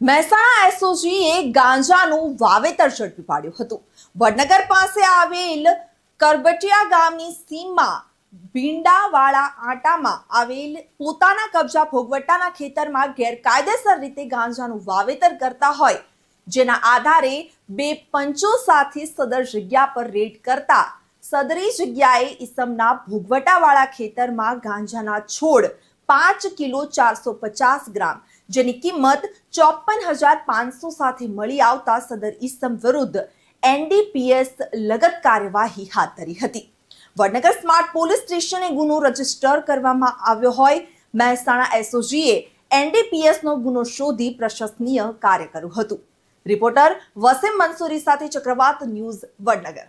મહેસાણા એસઓજીએ ગાંજાનું વાવેતર ઝડપી પાડ્યું હતું. વડનગર પાસે આવેલ કરબટિયા ગામની સીમમાં ભીંડાવાળા આટામાં આવેલ પોતાના કબજા ભોગવટાના ખેતરમાં ગેરકાયદેસર રીતે ગાંજાનું વાવેતર કરતા હોય, જેના આધારે બે પંચો સાથે સદર જગ્યા પર રેડ કરતા સદરી જગ્યાએ ઈસમના ભોગવટાવાળા ખેતરમાં ગાંજાના છોડ 5 કિલો 450 ગ્રામ જેની કિંમત 54,500 સાથે મળી આવતા સદર ઈસમ વિરુદ્ધ એનડીપીએસ લગત કાર્યવાહી હાથ ધરી હતી. વડનગર સ્માર્ટ પોલીસ સ્ટેશને ગુનો રજીસ્ટર કરવામાં આવ્યો હોય મહેસાણા એસઓજીએ એનડીપીએસનો ગુનો શોધી પ્રશંસનીય કાર્ય કર્યું હતું. રિપોર્ટર વસીમ મંસૂરી સાથે ચક્રવાત ન્યૂઝ વડનગર.